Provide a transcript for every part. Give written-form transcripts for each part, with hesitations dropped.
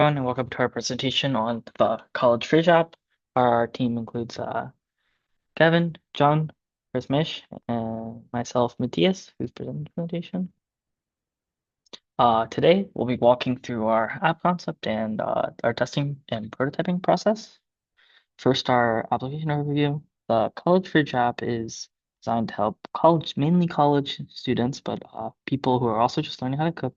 Everyone, and welcome to our presentation on the College Fridge app. Our team includes Kevin, John, Mish, and myself, Matthias, who's presenting the presentation. Today, we'll be walking through our app concept and our testing and prototyping process. First, our application overview. The College Fridge app is designed to help mainly college students, but people who are also just learning how to cook,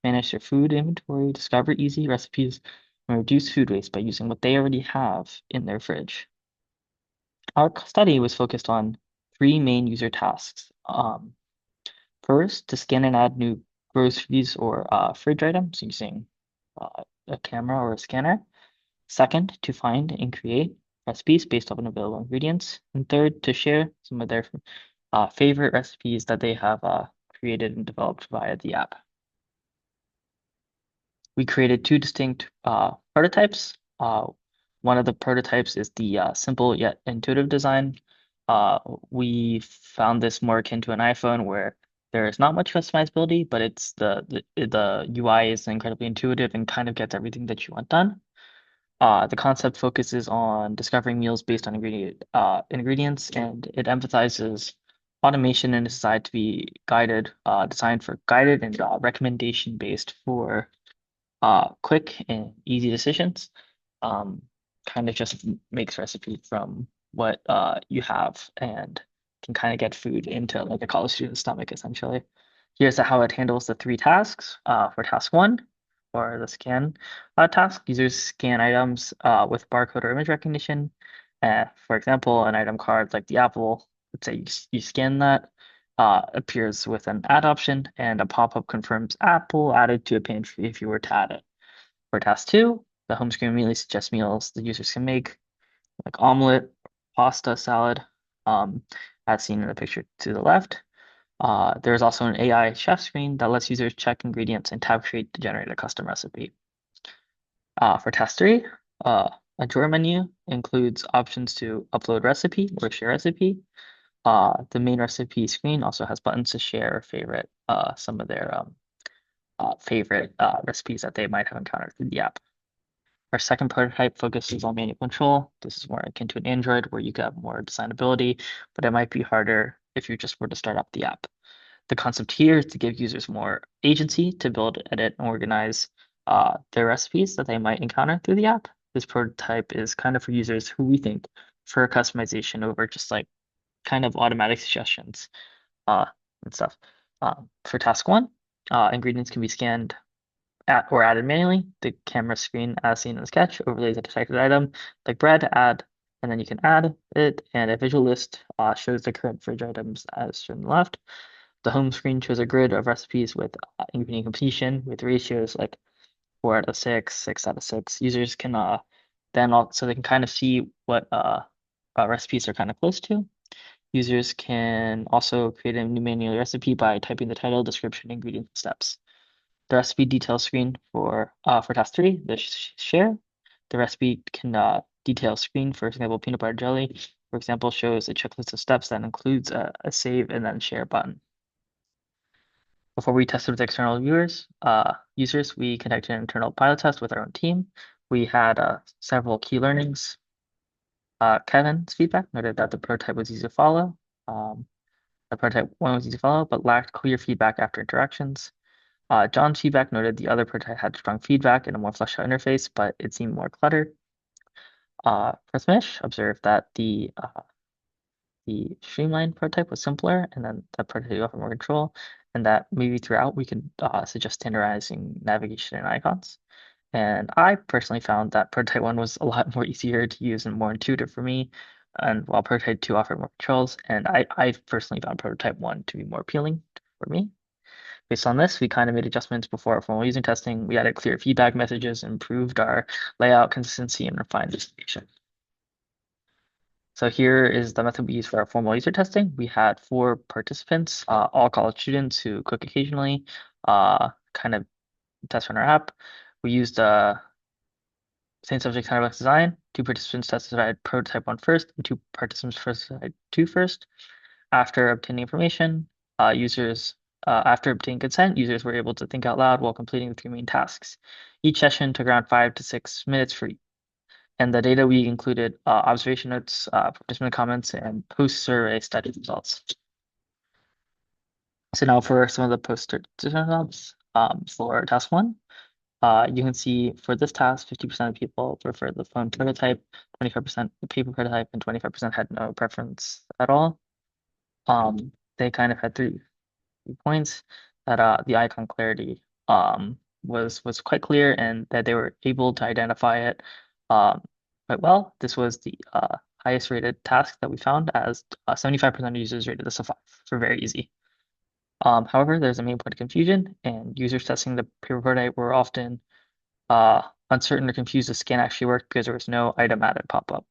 manage their food inventory, discover easy recipes, and reduce food waste by using what they already have in their fridge. Our study was focused on three main user tasks. First, to scan and add new groceries or fridge items using a camera or a scanner. Second, to find and create recipes based on available ingredients. And third, to share some of their favorite recipes that they have created and developed via the app. We created two distinct prototypes. One of the prototypes is the simple yet intuitive design. We found this more akin to an iPhone where there is not much customizability, but it's the UI is incredibly intuitive and kind of gets everything that you want done. The concept focuses on discovering meals based on ingredients, and it emphasizes automation and is designed to be designed for guided and recommendation based for quick and easy decisions. Um, Kind of just makes recipe from what you have and can kind of get food into like a college student's stomach essentially. Here's how it handles the three tasks. For task one, or the scan task, users scan items with barcode or image recognition. For example, an item card like the apple, let's say you scan that, appears with an add option, and a pop-up confirms apple added to a pantry if you were to add it. For task two, the home screen immediately suggests meals the users can make, like omelet, pasta, salad, um, as seen in the picture to the left. There's also an AI chef screen that lets users check ingredients and tab create to generate a custom recipe. For task three, a drawer menu includes options to upload recipe or share recipe. The main recipe screen also has buttons to share or favorite some of their favorite recipes that they might have encountered through the app. Our second prototype focuses on manual control. This is more akin to an Android where you get more designability, but it might be harder if you just were to start up the app. The concept here is to give users more agency to build, edit, and organize their recipes that they might encounter through the app. This prototype is kind of for users who we think prefer customization over just like kind of automatic suggestions uh, and stuff. For task one, ingredients can be scanned or added manually. The camera screen, as seen in the sketch, overlays a detected item like bread, add, and then you can add it, and a visual list shows the current fridge items as shown on the left. The home screen shows a grid of recipes with ingredient completion with ratios like 4 out of 6, 6 out of 6. Users can then also they can kind of see what recipes are kind of close to. Users can also create a new manual recipe by typing the title, description, ingredient steps. The recipe detail screen for task three, the share. The recipe can detail screen, for example, peanut butter jelly, for example, shows a checklist of steps that includes a save and then share button. Before we tested with external users, we conducted an internal pilot test with our own team. We had several key learnings. Kevin's feedback noted that the prototype was easy to follow. The prototype one was easy to follow, but lacked clear feedback after interactions. John's feedback noted the other prototype had strong feedback and a more fleshed out interface, but it seemed more cluttered. Prasmesh observed that the streamlined prototype was simpler, and then the prototype offered more control, and that maybe throughout we could suggest standardizing navigation and icons. And I personally found that prototype one was a lot more easier to use and more intuitive for me, and while prototype two offered more controls, and I personally found prototype one to be more appealing for me. Based on this, we kind of made adjustments before our formal user testing. We added clear feedback messages, improved our layout consistency, and refined the station. So here is the method we used for our formal user testing. We had 4 participants, all college students who cook occasionally, kind of test run our app. We used same subject sandbox design. 2 participants tested prototype one first, and 2 participants tested two first. After obtaining information, users after obtaining consent, users were able to think out loud while completing the three main tasks. Each session took around 5 to 6 minutes for and the data we included observation notes, participant comments, and post-survey study results. So now for some of the post-participant results for task one, you can see for this task, 50% of people prefer the phone prototype, 25% the paper prototype, and 25% had no preference at all. They kind of had three points that the icon clarity was quite clear and that they were able to identify it quite well. This was the highest rated task that we found, as 75% of users rated this a 5 for very easy. However, there's a main point of confusion, and users testing the paper prototype were often uncertain or confused if scan actually worked because there was no item added pop-up.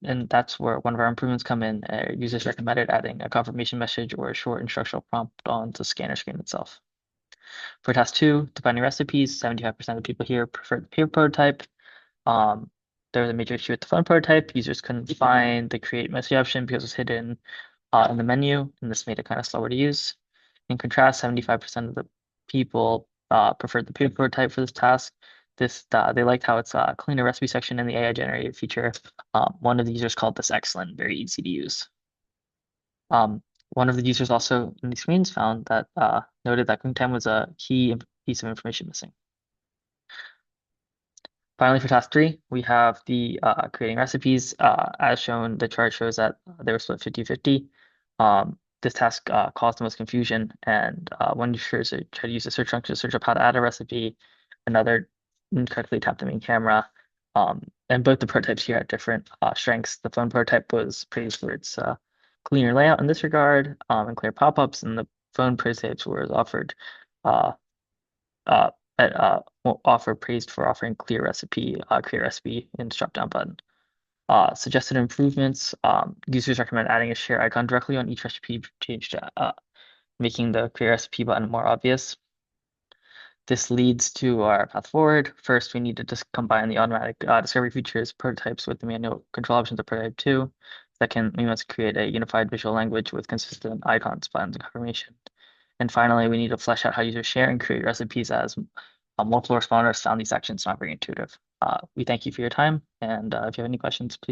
And that's where one of our improvements come in. Users recommended adding a confirmation message or a short instructional prompt on the scanner screen itself. For task two, defining recipes, 75% of people here preferred the paper prototype. There was a major issue with the phone prototype. Users couldn't find the create message option because it was hidden in the menu, and this made it kind of slower to use. In contrast, 75% of the people preferred the paper prototype for this task. They liked how it's a cleaner recipe section in the AI generated feature. One of the users called this excellent, very easy to use. One of the users also in these screens found that noted that cooking time was a key piece of information missing. Finally, for task three, we have the creating recipes. As shown, the chart shows that they were split 50-50. This task caused the most confusion, and one user tried to use the search function to search up how to add a recipe. Another incorrectly tapped the main camera. And both the prototypes here had different strengths. The phone prototype was praised for its cleaner layout in this regard, and clear pop-ups, and the phone prototypes were offered offer praised for offering clear recipe in this drop-down button. Suggested improvements, users recommend adding a share icon directly on each recipe change to making the clear recipe button more obvious. This leads to our path forward. First, we need to just combine the automatic discovery features prototypes with the manual control options of prototype 2. Second, we must create a unified visual language with consistent icons, buttons, and confirmation. And finally, we need to flesh out how users share and create recipes, as multiple responders found these sections not very intuitive. We thank you for your time, and if you have any questions, please.